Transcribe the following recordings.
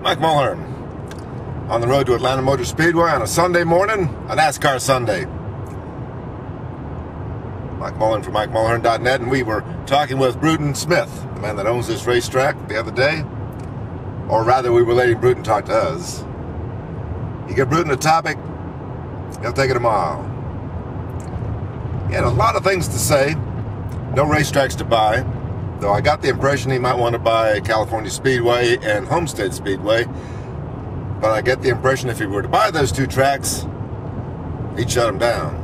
Mike Mulhern on the road to Atlanta Motor Speedway on a Sunday morning, a NASCAR Sunday. Mike Mulhern from MikeMulhern.net, and we were talking with Bruton Smith, the man that owns this racetrack, the other day. Or rather, we were letting Bruton talk to us. You give Bruton a topic, he'll take it a mile. He had a lot of things to say, no racetracks to buy, though I got the impression he might want to buy California Speedway and Homestead Speedway. But I get the impression if he were to buy those two tracks, he'd shut them down.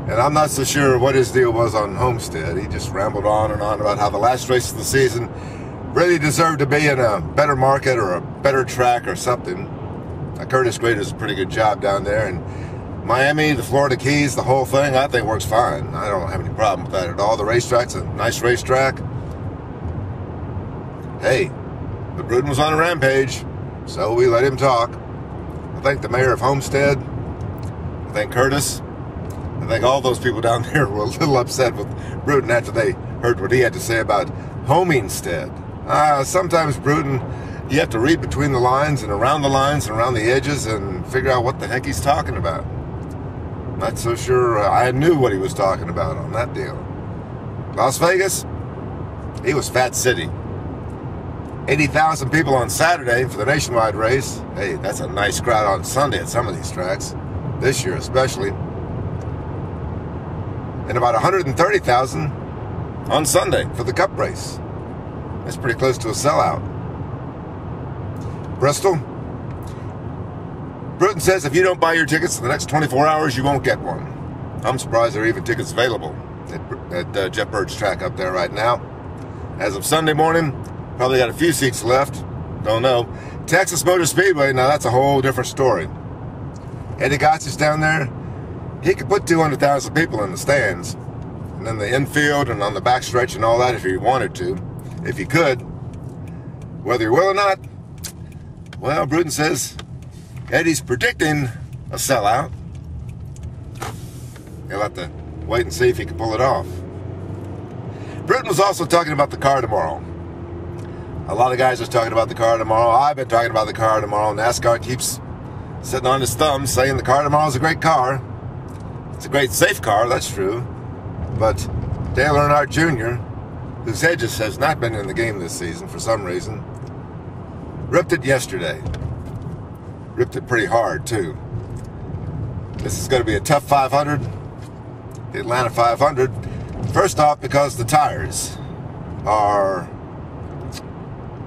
And I'm not so sure what his deal was on Homestead. He just rambled on and on about how the last race of the season really deserved to be in a better market or a better track or something. Curtis Gray does a pretty good job down there, and Miami, the Florida Keys, the whole thing, I think works fine. I don't have any problem with that at all. The racetrack's a nice racetrack. Hey, but Bruton was on a rampage, so we let him talk. I think the mayor of Homestead, I think Curtis, I think all those people down there were a little upset with Bruton after they heard what he had to say about Homestead. Sometimes Bruton, you have to read between the lines and around the edges and figure out what the heck he's talking about. Not so sure I knew what he was talking about on that deal. Las Vegas, he was Fat City. 80,000 people on Saturday for the nationwide race. Hey, that's a nice crowd on Sunday at some of these tracks, this year especially. And about 130,000 on Sunday for the Cup race. That's pretty close to a sellout. Bristol, Bruton says if you don't buy your tickets in the next 24 hours, you won't get one. I'm surprised there are even tickets available at Jeff Bird's track up there right now. As of Sunday morning, probably got a few seats left. Don't know. Texas Motor Speedway, now that's a whole different story. Eddie Gotch's down there. He could put 200,000 people in the stands. And then the infield and on the backstretch and all that if he wanted to. If he could. Whether he will or not, well, Bruton says Eddie's predicting a sellout. He'll have to wait and see if he can pull it off. Bruton was also talking about the car tomorrow. A lot of guys are talking about the car tomorrow. I've been talking about the car tomorrow. NASCAR keeps sitting on his thumb saying the car tomorrow is a great car. It's a great safe car, that's true. But Dale Earnhardt Jr., whose Hedges has not been in the game this season for some reason, ripped it yesterday. Ripped it pretty hard, too. This is going to be a tough 500. The Atlanta 500. First off, because the tires are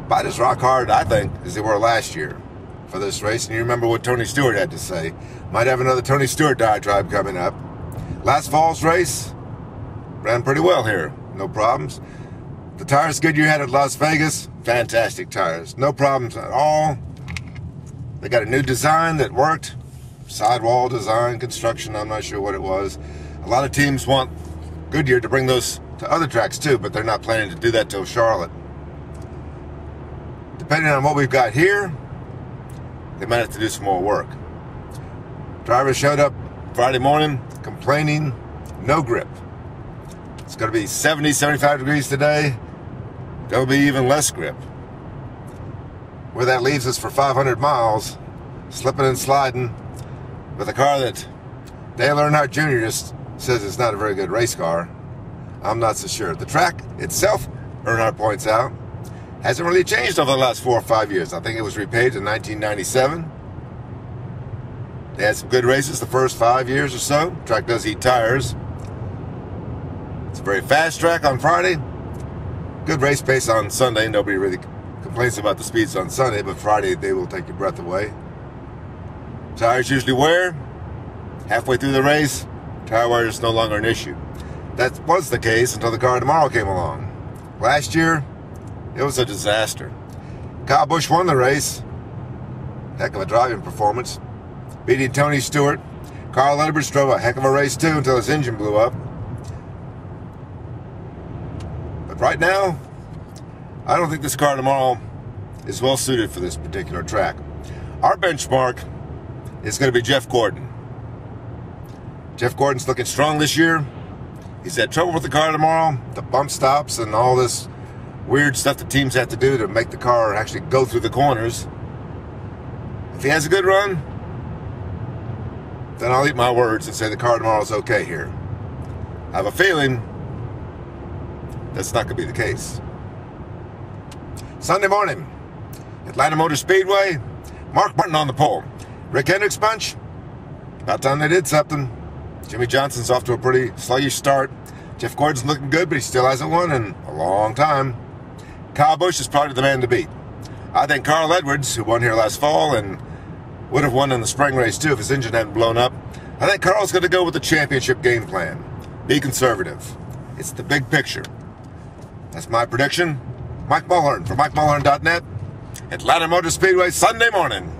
about as rock hard, I think, as they were last year for this race. And you remember what Tony Stewart had to say. Might have another Tony Stewart diatribe coming up. Last fall's race ran pretty well here. No problems. The tires Goodyear had at Las Vegas, fantastic tires. No problems at all. They got a new design that worked. Sidewall design, construction, I'm not sure what it was. A lot of teams want Goodyear to bring those to other tracks too, but they're not planning to do that till Charlotte. Depending on what we've got here, they might have to do some more work. Drivers showed up Friday morning complaining, no grip. It's going to be 70, 75 degrees today. There'll be even less grip. Where that leaves us for 500 miles, slipping and sliding with a car that Dale Earnhardt Jr. just says is not a very good race car. I'm not so sure. The track itself, Earnhardt points out, hasn't really changed over the last 4 or 5 years. I think it was repaved in 1997. They had some good races the first 5 years or so. The track does eat tires. It's a very fast track on Friday. Good race pace on Sunday. Nobody really complains about the speeds on Sunday, but Friday they will take your breath away. Tires usually wear. Halfway through the race, tire wear is no longer an issue. That was the case until the car tomorrow came along. Last year, it was a disaster. Kyle Busch won the race. Heck of a driving performance. Beating Tony Stewart. Carl Edwards drove a heck of a race too until his engine blew up. But right now, I don't think this car tomorrow is well suited for this particular track. Our benchmark is going to be Jeff Gordon. Jeff Gordon's looking strong this year. He's had trouble with the car tomorrow. The bump stops and all this weird stuff the teams have to do to make the car actually go through the corners. If he has a good run, then I'll eat my words and say the car tomorrow is okay here. I have a feeling that's not going to be the case. Sunday morning, Atlanta Motor Speedway, Mark Martin on the pole. Rick Hendrick's bunch, about time they did something. Jimmy Johnson's off to a pretty sluggish start. Jeff Gordon's looking good, but he still hasn't won in a long time. Kyle Busch is probably the man to beat. I think Carl Edwards, who won here last fall and would have won in the spring race too if his engine hadn't blown up, I think Carl's going to go with the championship game plan. Be conservative. It's the big picture. That's my prediction. Mike Mulhern for MikeMulhern.net. Atlanta Motor Speedway Sunday morning.